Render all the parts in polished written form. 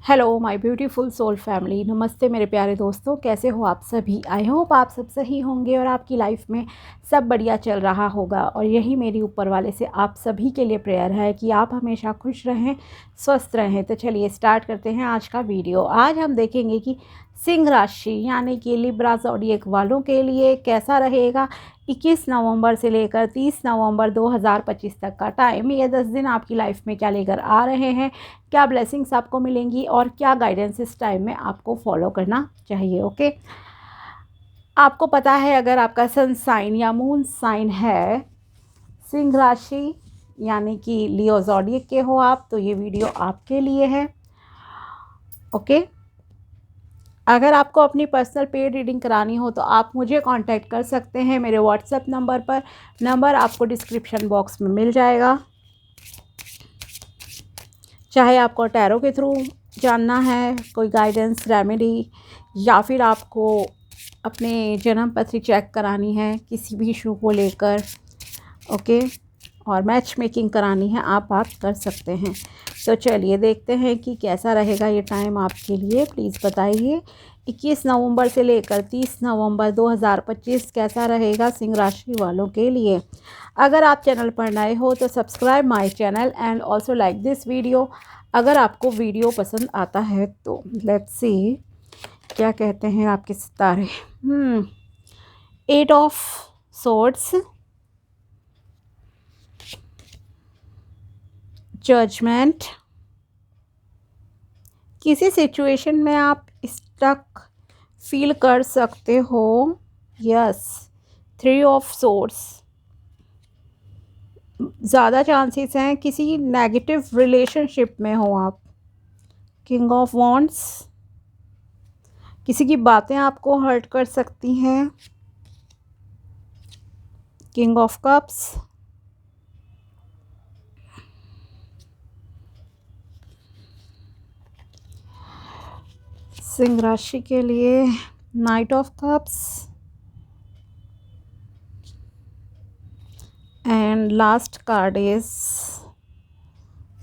Hello my beautiful soul family. नमस्ते मेरे प्यारे दोस्तों, कैसे हो आप सभी। आई होप आप सब सही होंगे और आपकी लाइफ में सब बढ़िया चल रहा होगा। और यही मेरी ऊपर वाले से आप सभी के लिए प्रेयर है कि आप हमेशा खुश रहें, स्वस्थ रहें। तो चलिए स्टार्ट करते हैं आज का वीडियो। आज हम देखेंगे कि सिंह राशि यानी कि लिब्रा ज़ोडिएक वालों के लिए कैसा रहेगा 21 नवंबर से लेकर 30 नवंबर 2025 तक का टाइम। ये 10 दिन आपकी लाइफ में क्या लेकर आ रहे हैं, क्या ब्लेसिंग्स आपको मिलेंगी और क्या गाइडेंस इस टाइम में आपको फॉलो करना चाहिए। ओके, आपको पता है अगर आपका सन साइन या मून साइन है सिंह राशि यानी कि लियो ज़ोडिएक के हो आप, तो ये वीडियो आपके लिए है। ओके, अगर आपको अपनी पर्सनल पेड रीडिंग करानी हो तो आप मुझे कांटेक्ट कर सकते हैं मेरे व्हाट्सएप नंबर पर। नंबर आपको डिस्क्रिप्शन बॉक्स में मिल जाएगा। चाहे आपको टैरो के थ्रू जानना है कोई गाइडेंस रेमेडी, या फिर आपको अपने जन्म पत्री चेक करानी है किसी भी इशू को लेकर, ओके, और मैच मेकिंग करानी है, आप बात कर सकते हैं। तो चलिए देखते हैं कि कैसा रहेगा ये टाइम आपके लिए। प्लीज़ बताइए 21 नवंबर से लेकर 30 नवंबर 2025 कैसा रहेगा सिंह राशि वालों के लिए। अगर आप चैनल पर नए हो तो subscribe my channel and also like this video अगर आपको वीडियो पसंद आता है तो। लेट्स सी क्या कहते हैं आपके सितारे। 8 ऑफ सोर्ड्स, जजमेंट, किसी सिचुएशन में आप स्टक फील कर सकते हो। यस, 3 ऑफ सोर्ड्स, ज़्यादा चांसेस हैं किसी नेगेटिव रिलेशनशिप में हो आप। किंग ऑफ वॉन्ड्स, किसी की बातें आपको हर्ट कर सकती हैं। किंग ऑफ कप्स, सिंह राशि के लिए night of cups and last card is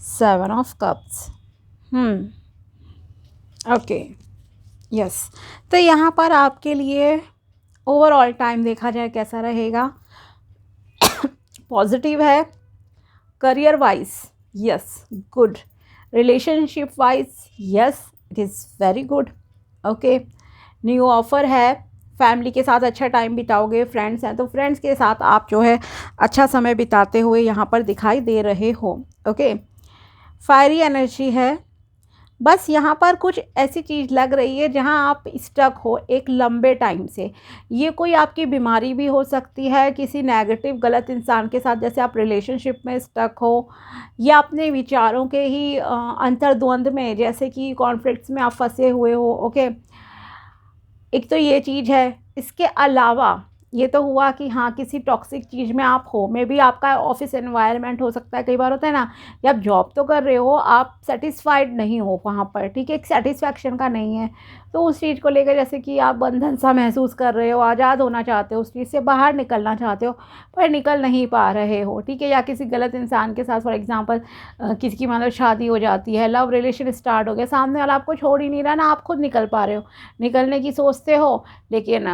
7 of cups. Okay, yes. तो यहाँ पर आपके लिए ओवरऑल टाइम देखा जाए कैसा रहेगा। पॉजिटिव है। Career wise yes good, relationship wise yes it is very good. Okay, new offer है, फैमिली के साथ अच्छा टाइम बिताओगे। फ्रेंड्स हैं तो फ्रेंड्स के साथ आप जो है अच्छा समय बिताते हुए यहाँ पर दिखाई दे रहे हो। ओके, फायरी एनर्जी है। बस यहाँ पर कुछ ऐसी चीज़ लग रही है जहाँ आप स्टक हो एक लंबे टाइम से। ये कोई आपकी बीमारी भी हो सकती है, किसी नेगेटिव गलत इंसान के साथ जैसे आप रिलेशनशिप में स्टक हो, या अपने विचारों के ही अंतर्द्वंद में जैसे कि कॉन्फ्लिक्ट्स में आप फंसे हुए हो। ओके, एक तो ये चीज़ है। इसके अलावा ये तो हुआ कि हाँ किसी टॉक्सिक चीज़ में आप हो, मे बी आपका ऑफिस एनवायरनमेंट हो सकता है। कई बार होता है ना कि आप जॉब तो कर रहे हो, आप सेटिस्फाइड नहीं हो वहाँ पर, ठीक है, एक सेटिस्फैक्शन का नहीं है। तो उस चीज़ को लेकर जैसे कि आप बंधन सा महसूस कर रहे हो, आज़ाद होना चाहते हो, उस चीज़ से बाहर निकलना चाहते हो पर निकल नहीं पा रहे हो, ठीक है। या किसी गलत इंसान के साथ फॉर एग्जाम्पल किसी की मतलब शादी हो जाती है, लव रिलेशन स्टार्ट हो गया, सामने वाला आपको छोड़ ही नहीं रहा ना, आप खुद निकल पा रहे हो, निकलने की सोचते हो लेकिन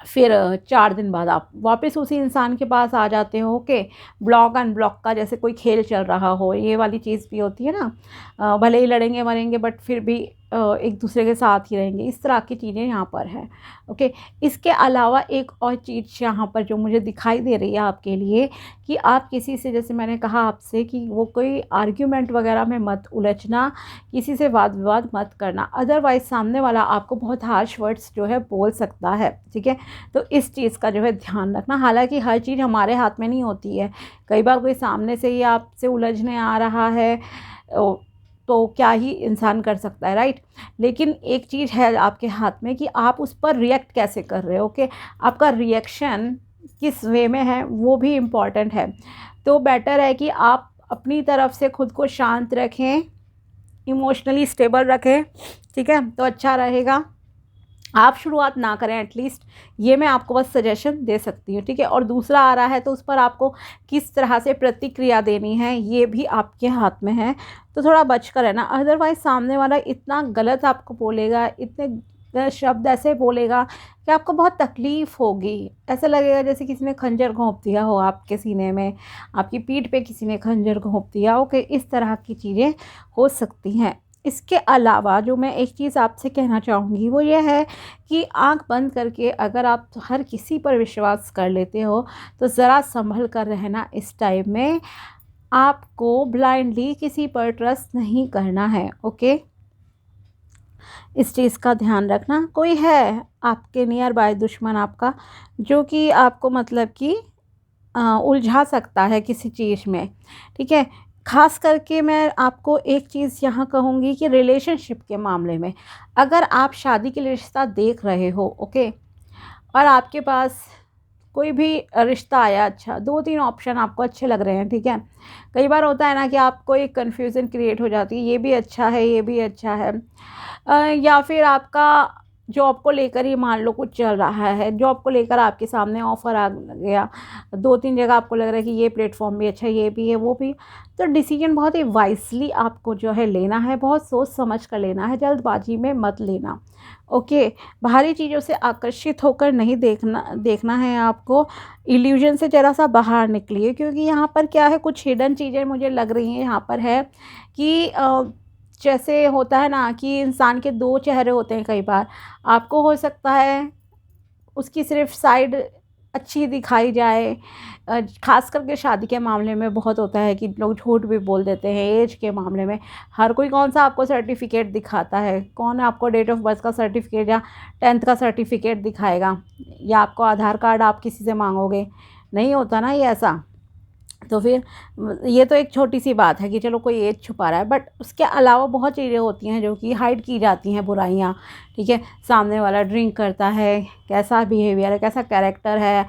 फिर 4 दिन बाद आप वापस उसी इंसान के पास आ जाते हो। ओके, ब्लॉक अनब्लॉक का जैसे कोई खेल चल रहा हो, ये वाली चीज़ भी होती है ना। भले ही लड़ेंगे मरेंगे बट फिर भी एक दूसरे के साथ ही रहेंगे, इस तरह की चीज़ें यहाँ पर है। ओके, इसके अलावा एक और चीज़ यहाँ पर जो मुझे दिखाई दे रही है आपके लिए कि आप किसी से, जैसे मैंने कहा आपसे कि वो कोई आर्ग्यूमेंट वगैरह में मत उलझना, किसी से वाद विवाद मत करना, अदरवाइज़ सामने वाला आपको बहुत हार्श वर्ड्स जो है बोल सकता है, ठीक है। तो इस चीज़ का जो है ध्यान रखना। हालांकि हर चीज़ हमारे हाथ में नहीं होती है, कई बार कोई सामने से ही आपसे उलझने आ रहा है तो क्या ही इंसान कर सकता है, राइट। लेकिन एक चीज़ है आपके हाथ में कि आप उस पर रिएक्ट कैसे कर रहे हो। ओके, आपका रिएक्शन किस वे में है वो भी इम्पॉर्टेंट है। तो बेटर है कि आप अपनी तरफ से खुद को शांत रखें, इमोशनली स्टेबल रखें, ठीक है, तो अच्छा रहेगा। आप शुरुआत ना करें एटलीस्ट, ये मैं आपको बस सजेशन दे सकती हूँ, ठीक है। और दूसरा आ रहा है तो उस पर आपको किस तरह से प्रतिक्रिया देनी है ये भी आपके हाथ में है, तो थोड़ा बच कर रहना। अदरवाइज़ सामने वाला इतना गलत आपको बोलेगा, इतने शब्द ऐसे बोलेगा कि आपको बहुत तकलीफ़ होगी। ऐसा लगेगा जैसे किसी ने खंजर घोंप दिया हो आपके सीने में, आपकी पीठ पे किसी ने खंजर घोंप दिया हो, कि इस तरह की चीज़ें हो सकती हैं। इसके अलावा जो मैं एक चीज़ आपसे कहना चाहूँगी वो ये है कि आँख बंद करके अगर आप हर किसी पर विश्वास कर लेते हो तो ज़रा संभल कर रहना। इस टाइम में आपको ब्लाइंडली किसी पर ट्रस्ट नहीं करना है, ओके। इस चीज़ का ध्यान रखना। कोई है आपके नियर बाय दुश्मन आपका, जो कि आपको मतलब कि उलझा सकता है किसी चीज़ में, ठीक है। ख़ास करके मैं आपको एक चीज़ यहाँ कहूँगी कि रिलेशनशिप के मामले में अगर आप शादी के लिए रिश्ता देख रहे हो, ओके, और आपके पास कोई भी रिश्ता आया, अच्छा 2-3 ऑप्शन आपको अच्छे लग रहे हैं, ठीक है। कई बार होता है ना कि आपको एक कन्फ्यूज़न क्रिएट हो जाती है, ये भी अच्छा है, ये भी अच्छा है। या फिर आपका जॉब को लेकर ही मान लो कुछ चल रहा है, जॉब को लेकर आपके सामने ऑफ़र आ गया, 2-3 जगह आपको लग रहा है कि ये प्लेटफ़ॉर्म भी अच्छा है, ये भी है, वो भी। तो डिसीज़न बहुत ही वाइज़ली आपको जो है लेना है, बहुत सोच समझ कर लेना है, जल्दबाज़ी में मत लेना, ओके। बाहरी चीज़ों से आकर्षित होकर नहीं देखना है आपको, इल्यूज़न से ज़रा-सा बाहर निकलिए, क्योंकि यहाँ पर क्या है, कुछ हिडन चीज़ें मुझे लग रही हैं यहाँ पर है कि जैसे होता है ना कि इंसान के 2 चेहरे होते हैं कई बार। आपको हो सकता है उसकी सिर्फ़ साइड अच्छी दिखाई जाए। ख़ास करके शादी के मामले में बहुत होता है कि लोग झूठ भी बोल देते हैं ऐज के मामले में। हर कोई कौन-सा आपको सर्टिफ़िकेट दिखाता है? कौन आपको डेट ऑफ़ बर्थ का सर्टिफ़िकेट या 10th का सर्टिफ़िकेट दिखाएगा? या आपको आधार कार्ड आप किसी से माँगोगे? नहीं होता ना ये ऐसा। तो फिर ये तो एक छोटी-सी बात है कि चलो कोई एज छुपा रहा है, बट उसके अलावा बहुत चीज़ें होती हैं जो कि हाइड की जाती हैं, बुराइयाँ, ठीक है। सामने वाला ड्रिंक करता है, कैसा बिहेवियर है, कैसा कैरेक्टर है,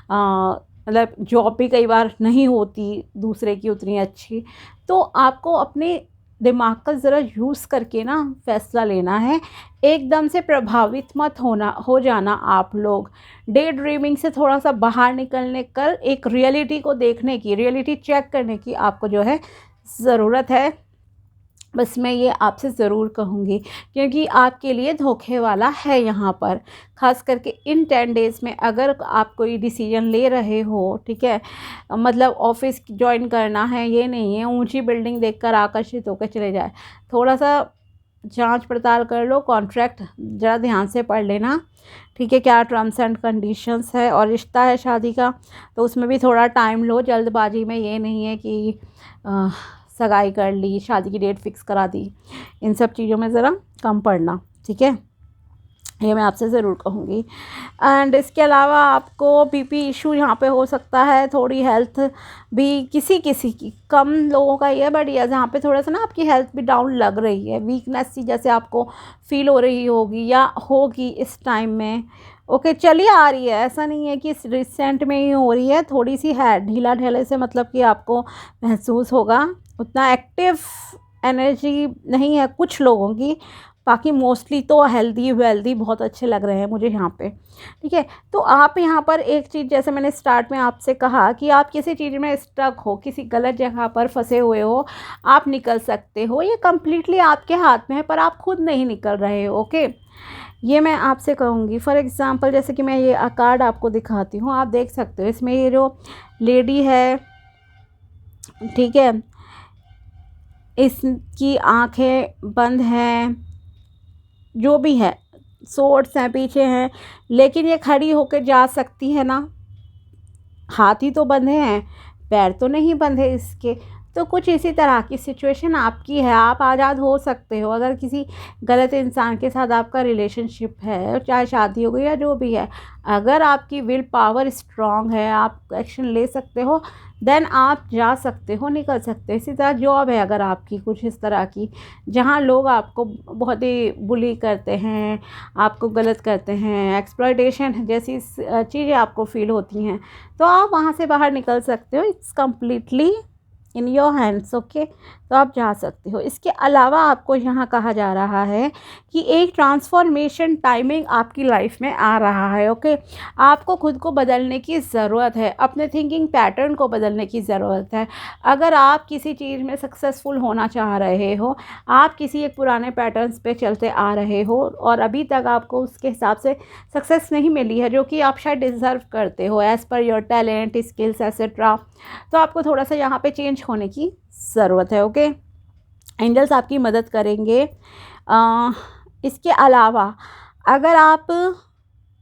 मतलब जॉब भी कई बार नहीं होती दूसरे की उतनी अच्छी। तो आपको अपने दिमाग का ज़रा यूज़ करके ना फ़ैसला लेना है। एकदम से प्रभावित मत हो जाना आप लोग। डे ड्रीमिंग से थोड़ा-सा बाहर निकलने कर एक रियलिटी को देखने की, रियलिटी चेक करने की आपको जो है ज़रूरत है। बस मैं ये आपसे ज़रूर कहूँगी, क्योंकि आपके लिए धोखे वाला है यहाँ पर। ख़ास करके इन 10 डेज़ में अगर आप कोई डिसीज़न ले रहे हो, ठीक है, मतलब ऑफ़िस जॉइन करना है, ये नहीं है ऊँची बिल्डिंग देखकर आकर्षित होकर चले जाए। थोड़ा-सा जाँच पड़ताल कर लो, कॉन्ट्रैक्ट ज़रा ध्यान से पढ़ लेना, ठीक है, क्या टर्म्स एंड कंडीशंस है। और रिश्ता है शादी का, तो उसमें भी थोड़ा टाइम लो, जल्दबाजी में ये नहीं है कि सगाई कर ली, शादी की डेट फिक्स करा दी। इन सब चीज़ों में ज़रा कम पड़ना, ठीक है, ये मैं आपसे ज़रूर कहूँगी। एंड इसके अलावा आपको बीपी इशू यहाँ पे हो सकता है, थोड़ी हेल्थ भी किसी-किसी की, कम लोगों का ये है, बट ये जहाँ पे थोड़ा-सा ना आपकी हेल्थ भी डाउन लग रही है, वीकनेस सी जैसे आपको फ़ील हो रही होगी या होगी इस टाइम में, ओके, चलिए आ रही है, ऐसा नहीं है कि रिसेंट में ही हो रही है, थोड़ी-सी है, ढीला-ढाले से मतलब कि आपको महसूस होगा। उतना एक्टिव एनर्जी नहीं है कुछ लोगों की, बाकी मोस्टली तो हेल्दी वेल्दी बहुत अच्छे लग रहे हैं मुझे यहाँ पे, ठीक है। तो आप यहाँ पर एक चीज़, जैसे मैंने स्टार्ट में आपसे कहा कि आप किसी चीज़ में स्टक हो, किसी गलत जगह पर फंसे हुए हो, आप निकल सकते हो, ये कम्प्लीटली आपके हाथ में है, पर आप खुद नहीं निकल रहे हो, ओके। ये मैं आपसे कहूँगी। फॉर एग्ज़ाम्पल जैसे कि मैं ये कार्ड आपको दिखाती हूँ, आप देख सकते हो इसमें ये जो लेडी है, ठीक है, इसकी आँखें बंद हैं, जो भी है, सोर्ड्स हैं, पीछे हैं, लेकिन ये खड़ी होके जा सकती है ना। हाथ ही तो बंधे हैं, पैर तो नहीं बंधे इसके। तो कुछ इसी तरह की सिचुएशन आपकी है, आप आज़ाद हो सकते हो। अगर किसी गलत इंसान के साथ आपका रिलेशनशिप है, चाहे शादी हो गई या जो भी है, अगर आपकी विल पावर स्ट्रॉन्ग है, आप एक्शन ले सकते हो, देन आप जा सकते हो, निकल सकते हो। इसी तरह जॉब है अगर आपकी कुछ इस तरह की, जहाँ लोग आपको बहुत ही बुली करते हैं, आपको गलत करते हैं, एक्सप्लॉयटेशन जैसी चीज़ें आपको फ़ील होती हैं, तो आप वहाँ से बाहर निकल सकते हो। It's completely in your hands, okay. तो आप जा सकते हो। इसके अलावा आपको यहाँ कहा जा रहा है कि एक ट्रांसफॉर्मेशन टाइमिंग आपकी लाइफ में आ रहा है। ओके, आपको खुद को बदलने की ज़रूरत है, अपने थिंकिंग पैटर्न को बदलने की ज़रूरत है। अगर आप किसी चीज़ में सक्सेसफुल होना चाह रहे हो, आप किसी एक पुराने पैटर्न्स पे चलते आ रहे हो और अभी तक आपको उसके हिसाब से सक्सेस नहीं मिली है जो कि आप शायद डिज़र्व करते हो as per your talent, skills etcetera, तो आपको थोड़ा सा यहाँ पे चेंज होने की ज़रूरत है। ओके, एंजल्स आपकी मदद करेंगे। इसके अलावा अगर आप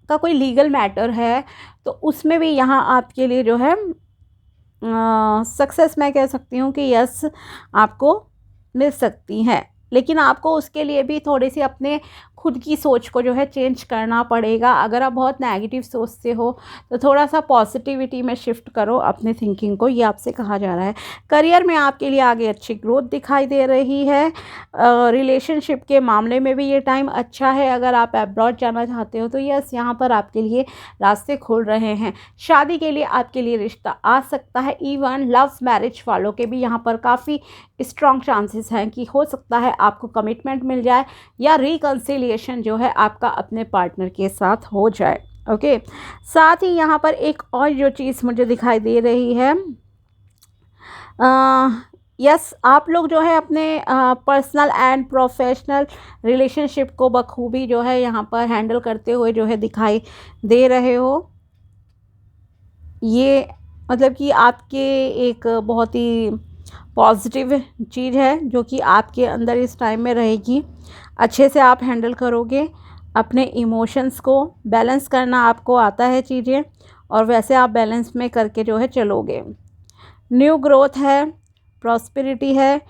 का कोई लीगल मैटर है तो उसमें भी यहाँ आपके लिए जो है सक्सेस मैं कह सकती हूँ कि यस आपको मिल सकती है, लेकिन आपको उसके लिए भी थोड़ी सी अपने खुद की सोच को जो है चेंज करना पड़ेगा। अगर आप बहुत नेगेटिव सोचते हो तो थोड़ा सा पॉजिटिविटी में शिफ्ट करो अपने थिंकिंग को, ये आपसे कहा जा रहा है। करियर में आपके लिए आगे अच्छी ग्रोथ दिखाई दे रही है। रिलेशनशिप के मामले में भी ये टाइम अच्छा है। अगर आप अब्रॉड जाना चाहते हो तो यस यहाँ पर आपके लिए रास्ते खुल रहे हैं। शादी के लिए आपके लिए रिश्ता आ सकता है। इवन लव मैरिज वालों के भी यहाँ पर काफ़ी स्ट्रॉन्ग चांसेस हैं कि हो सकता है आपको कमिटमेंट मिल जाए या रिकन्सिलिएशन जो है आपका अपने पार्टनर के साथ हो जाए। ओके, साथ ही यहाँ पर एक और जो चीज़ मुझे दिखाई दे रही है, यस आप लोग जो है अपने पर्सनल एंड प्रोफेशनल रिलेशनशिप को बखूबी जो है यहाँ पर हैंडल करते हुए जो है दिखाई दे रहे हो। ये मतलब कि आपके एक बहुत ही पॉजिटिव चीज़ है जो कि आपके अंदर इस टाइम में रहेगी। अच्छे से आप हैंडल करोगे, अपने इमोशंस को बैलेंस करना आपको आता है चीज़ें, और वैसे आप बैलेंस में करके जो है चलोगे। न्यू ग्रोथ है, प्रॉस्पेरिटी है,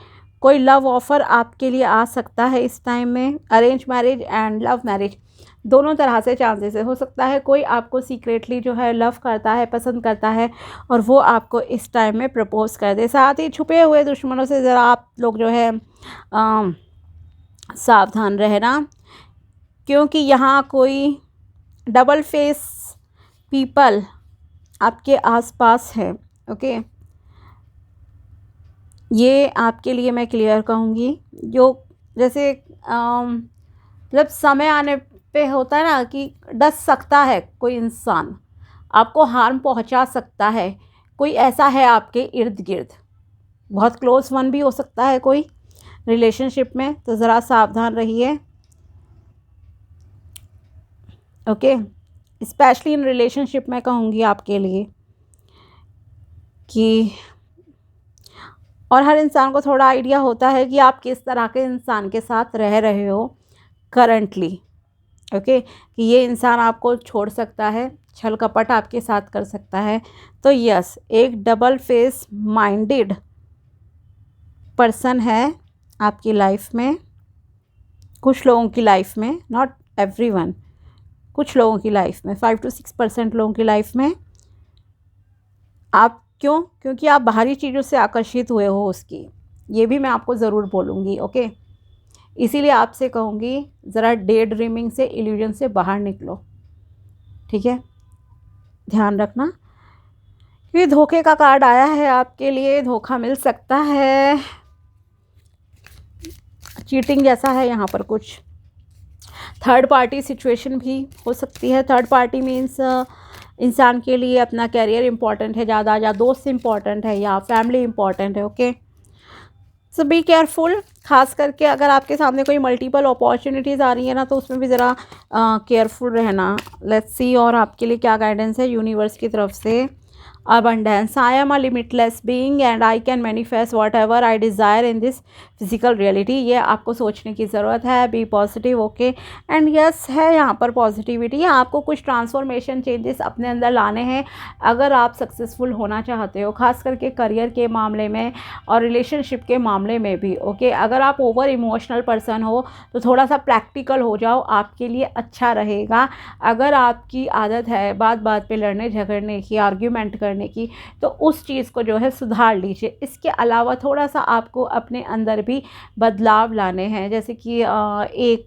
कोई लव ऑफ़र आपके लिए आ सकता है इस टाइम में। Arrange marriage and love marriage दोनों तरह से चांसेस है। हो सकता है कोई आपको सीक्रेटली जो है लव करता है, पसंद करता है, और वो आपको इस टाइम में प्रपोज कर दे। साथ ही छुपे हुए दुश्मनों से ज़रा आप लोग जो है सावधान रहना, क्योंकि यहाँ कोई डबल फेस पीपल आपके आसपास है। ओके, ये आपके लिए मैं क्लियर कहूँगी। जो जैसे जब समय आने पे होता है ना कि डस सकता है कोई इंसान, आपको हार्म पहुंचा सकता है, कोई ऐसा है आपके इर्द गिर्द, बहुत क्लोज वन भी हो सकता है कोई रिलेशनशिप में, तो ज़रा सावधान रहिए। ओके, स्पेशली इन रिलेशनशिप में कहूँगी आपके लिए कि, और हर इंसान को थोड़ा आइडिया होता है कि आप किस तरह के इंसान के साथ रह रहे हो करंटली। ओके, कि ये इंसान आपको छोड़ सकता है, छल कपट आपके साथ कर सकता है। तो यस, एक डबल फेस माइंडेड पर्सन है आपकी लाइफ में, कुछ लोगों की लाइफ में, नॉट एवरीवन, कुछ लोगों की लाइफ में, 5 to 6% लोगों की लाइफ में। आप क्यों? क्योंकि आप बाहरी चीज़ों से आकर्षित हुए हो उसकी, ये भी मैं आपको ज़रूर बोलूँगी। ओके, इसीलिए आपसे कहूँगी ज़रा डे ड्रीमिंग से, इल्यूजन से बाहर निकलो, ठीक है? ध्यान रखना, क्योंकि धोखे का कार्ड आया है आपके लिए, धोखा मिल सकता है, चीटिंग जैसा है यहाँ पर। कुछ थर्ड पार्टी सिचुएशन भी हो सकती है। थर्ड पार्टी मीन्स इंसान के लिए अपना कैरियर इम्पॉर्टेंट है ज़्यादा, या दोस्त इम्पॉर्टेंट है, या फैमिली इम्पॉर्टेंट है। Okay, so be careful. खास करके अगर आपके सामने कोई मल्टीपल अपॉर्चुनिटीज़ आ रही है ना, तो उसमें भी ज़रा केयरफुल रहना। लेट्स सी और आपके लिए क्या गाइडेंस है यूनिवर्स की तरफ से। abundance, I am a limitless being and I can manifest whatever I desire in this physical reality। ये आपको सोचने की ज़रूरत है। Be positive. Okay, and yes है यहाँ पर पॉजिटिविटी। आपको कुछ ट्रांसफॉर्मेशन चेंजेस अपने अंदर लाने हैं अगर आप सक्सेसफुल होना चाहते हो, खास करके करियर के मामले में और रिलेशनशिप के मामले में भी। ओके, अगर आप ओवर इमोशनल पर्सन हो तो थोड़ा सा प्रैक्टिकल हो जाओ, आपके लिए अच्छा रहेगा। अगर आपकी आदत है बात बात पे लड़ने झगड़ने की, आर्ग्यूमेंट करने की, तो उस चीज़ को जो है सुधार लीजिए। इसके अलावा थोड़ा सा आपको अपने अंदर भी भी बदलाव लाने हैं, जैसे कि एक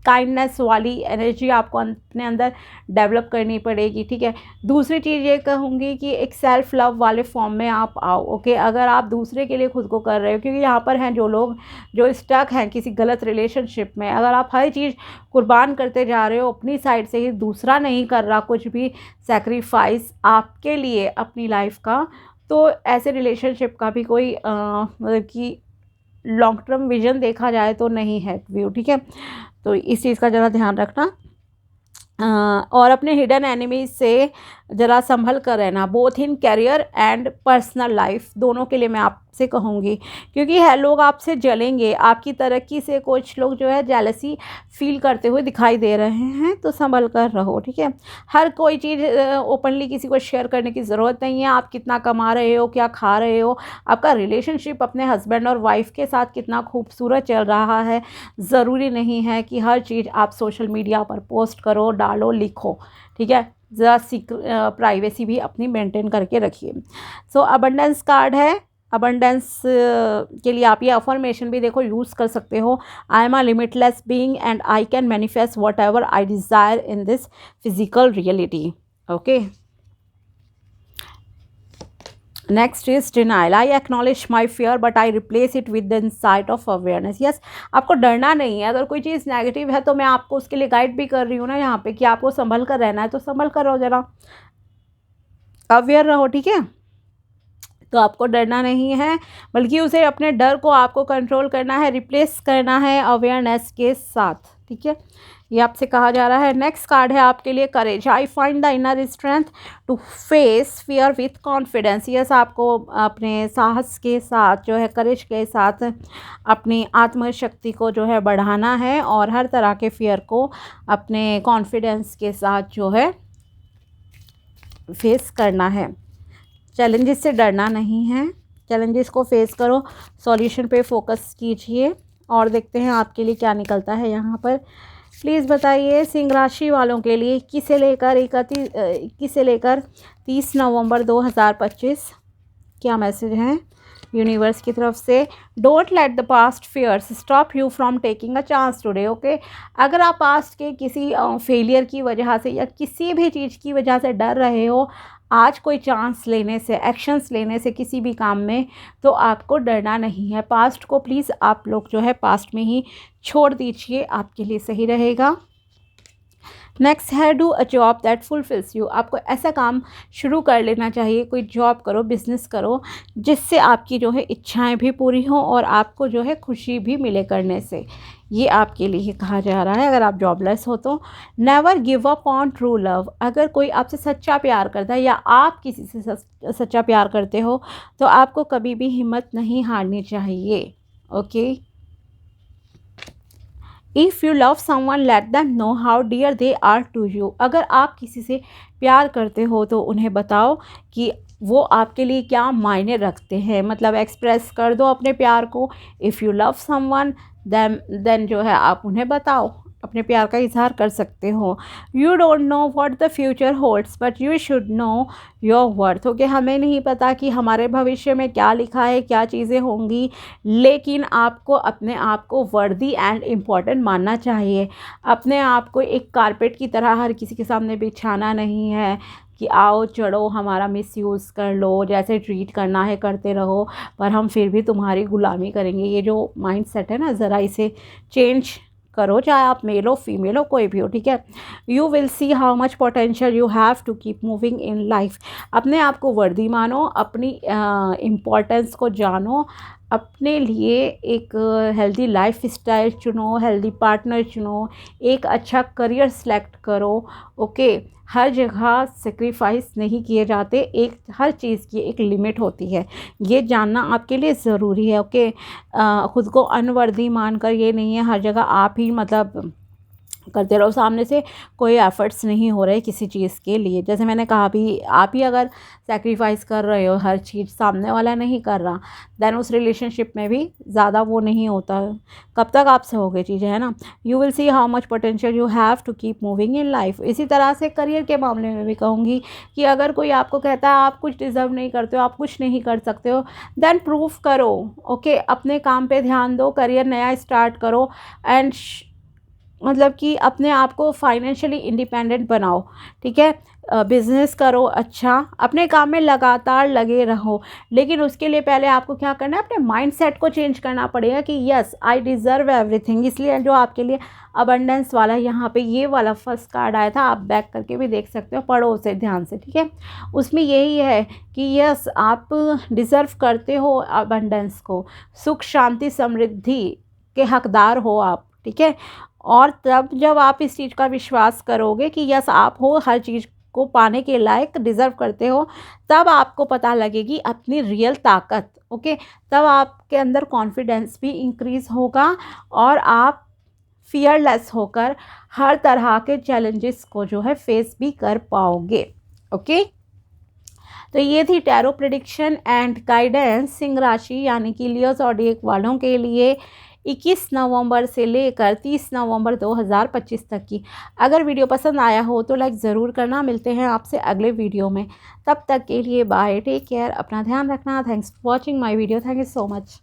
काइंडनेस वाली एनर्जी आपको अपने अंदर डेवलप करनी पड़ेगी, ठीक है। दूसरी चीज़ ये कहूँगी कि एक सेल्फ लव वाले फॉर्म में आप आओ, ओके। अगर आप दूसरे के लिए खुद को कर रहे हो, क्योंकि यहाँ पर हैं जो लोग जो स्टक हैं किसी गलत रिलेशनशिप में, अगर आप हर चीज़ कुर्बान करते जा रहे हो अपनी साइड से ही, दूसरा नहीं कर रहा कुछ भी सेक्रीफाइस आपके लिए अपनी लाइफ का, तो ऐसे रिलेशनशिप का भी कोई मतलब कि लॉन्ग टर्म विजन देखा जाए तो नहीं है व्यू, ठीक है। तो इस चीज़ का ज़रा ध्यान रखना। और अपने हिडन एनिमीज से ज़रा संभल कर रहना, both in career and personal life, दोनों के लिए मैं आपसे कहूँगी, क्योंकि है लोग आपसे जलेंगे, आपकी तरक्की से कुछ लोग जो है जेलसी फील करते हुए दिखाई दे रहे हैं, तो संभल कर रहो, ठीक है। हर कोई चीज़ ओपनली किसी को शेयर करने की ज़रूरत नहीं है। आप कितना कमा रहे हो, क्या खा रहे हो, आपका रिलेशनशिप अपने हस्बैंड और वाइफ के साथ कितना खूबसूरत चल रहा है, ज़रूरी नहीं है कि हर चीज़ आप सोशल मीडिया पर पोस्ट करो, डालो, लिखो, ठीक है। ज़रा प्राइवेसी भी अपनी मेंटेन करके रखिए। सो अबंडेंस कार्ड है, अबंडेंस के लिए आप ये अफर्मेशन भी देखो यूज़ कर सकते हो। I am a limitless being and I can manifest what ever I desire in this physical reality, okay. Next is denial, I acknowledge my fear but I replace it with the insight of awareness. Yes, आपको डरना नहीं है। अगर कोई चीज़ negative है तो मैं आपको उसके लिए गाइड भी कर रही हूँ ना यहाँ पे, कि आपको संभल कर रहना है, तो संभल कर रहो, ज़रा अवेयर रहो, ठीक है। तो आपको डरना नहीं है, बल्कि उसे अपने डर को आपको कंट्रोल करना है, रिप्लेस करना है अवेयरनेस के साथ, ठीक है। ये आपसे कहा जा रहा है। नेक्स्ट कार्ड है आपके लिए courage, I find the inner strength to face fear with confidence. Yes, आपको अपने साहस के साथ जो है, करेज के साथ अपनी आत्मशक्ति को जो है बढ़ाना है, और हर तरह के फियर को अपने कॉन्फिडेंस के साथ जो है फेस करना है। चैलेंजेस से डरना नहीं है, चैलेंजेस को फेस करो, सॉल्यूशन पे फोकस कीजिए, और देखते हैं आपके लिए क्या निकलता है यहाँ पर। प्लीज़ बताइए सिंह राशि वालों के लिए 21 से लेकर 30 नवंबर 2025 क्या मैसेज हैं यूनिवर्स की तरफ से। Don't let the past fears stop you from taking a chance today, okay. अगर आप पास्ट के किसी फेलियर की वजह से या किसी भी चीज़ की वजह से डर रहे हो आज कोई चांस लेने से, एक्शंस लेने से किसी भी काम में, तो आपको डरना नहीं है। पास्ट को प्लीज़ आप लोग जो है पास्ट में ही छोड़ दीजिए, आपके लिए सही रहेगा। नेक्स्ट है do a job that fulfils you. आपको ऐसा काम शुरू कर लेना चाहिए, कोई जॉब करो, बिजनेस करो, जिससे आपकी जो है इच्छाएं भी पूरी हों और आपको जो है खुशी भी मिले करने से। ये आपके लिए कहा जा रहा है अगर आप जॉबलेस हो तो। Never give up on true love. अगर कोई आपसे सच्चा प्यार करता है या आप किसी से सच्चा प्यार करते हो तो आपको कभी भी हिम्मत नहीं हारनी चाहिए, okay. If you love someone let them know how dear they are to you. अगर आप किसी से प्यार करते हो तो उन्हें बताओ कि वो आपके लिए क्या मायने रखते हैं, मतलब एक्सप्रेस कर दो अपने प्यार को। If you love someone then जो है आप उन्हें बताओ, अपने प्यार का इजहार कर सकते हो। You don't know what the future holds but you should know your worth. Okay, हमें नहीं पता कि हमारे भविष्य में क्या लिखा है, क्या चीज़ें होंगी, लेकिन आपको अपने आप को वर्दी एंड इम्पॉर्टेंट मानना चाहिए। अपने आप को एक कारपेट की तरह हर किसी के सामने बिछाना नहीं है कि आओ चढ़ो हमारा मिसयूज़ कर लो, जैसे ट्रीट करना है करते रहो, पर हम फिर भी तुम्हारी गुलामी करेंगे। ये जो माइंड सेट है ना, ज़रा इसे चेंज करो, चाहे आप मेल हो फीमेल हो कोई भी हो, ठीक है। You will see how much potential you have to keep moving in life. अपने आप को वर्दी मानो, अपनी इम्पोर्टेंस को जानो, अपने लिए एक हेल्दी लाइफ स्टाइल चुनो, हेल्दी पार्टनर चुनो, एक अच्छा करियर सेलेक्ट करो, ओके। हर जगह सेक्रीफाइस नहीं किए जाते, एक हर चीज़ की एक लिमिट होती है, ये जानना आपके लिए ज़रूरी है, ओके। ख़ुद को अनवर्दी मानकर ये नहीं है हर जगह आप ही मतलब करते रहो, सामने से कोई एफर्ट्स नहीं हो रहे किसी चीज़ के लिए। जैसे मैंने कहा भी, आप ही अगर सेक्रीफाइस कर रहे हो हर चीज़, सामने वाला नहीं कर रहा, देन उस रिलेशनशिप में भी ज़्यादा वो नहीं होता। कब तक आप सहोगे चीज़ें, है ना। You will see how much potential you have to keep moving in life. इसी तरह से करियर के मामले में भी कहूँगी कि अगर कोई आपको कहता है आप कुछ डिज़र्व नहीं करते हो, आप कुछ नहीं कर सकते हो, देन प्रूफ करो। ओके, अपने काम पे ध्यान दो, करियर नया स्टार्ट करो एंड मतलब कि अपने आप को फाइनेंशियली इंडिपेंडेंट बनाओ, ठीक है। बिजनेस करो, अच्छा अपने काम में लगातार लगे रहो, लेकिन उसके लिए पहले आपको क्या करना है, अपने माइंडसेट को चेंज करना पड़ेगा कि यस आई डिज़र्व एवरीथिंग। इसलिए जो आपके लिए अबंडेंस वाला यहाँ पे ये वाला फर्स्ट कार्ड आया था, आप बैक करके भी देख सकते हो, पढ़ो उसे ध्यान से, ठीक है। उसमें यही है कि यस आप डिज़र्व करते हो अबंडेंस को, सुख शांति समृद्धि के हकदार हो आप, ठीक है। और तब जब आप इस चीज़ का विश्वास करोगे कि यस आप हो हर चीज़ को पाने के लायक, डिज़र्व करते हो, तब आपको पता लगेगी अपनी रियल ताकत। ओके, तब आपके अंदर कॉन्फिडेंस भी इंक्रीज़ होगा और आप फियरलेस होकर हर तरह के चैलेंजेस को जो है फेस भी कर पाओगे। ओके, तो ये थी tarot prediction and guidance Singh राशि यानी कि लियो ज़ोडिएक वालों के लिए 21 नवंबर से लेकर 30 नवंबर 2025 तक की। अगर वीडियो पसंद आया हो तो लाइक ज़रूर करना। मिलते हैं आपसे अगले वीडियो में, तब तक के लिए बाय, टेक केयर, अपना ध्यान रखना। Thanks for watching my video, thank you so much.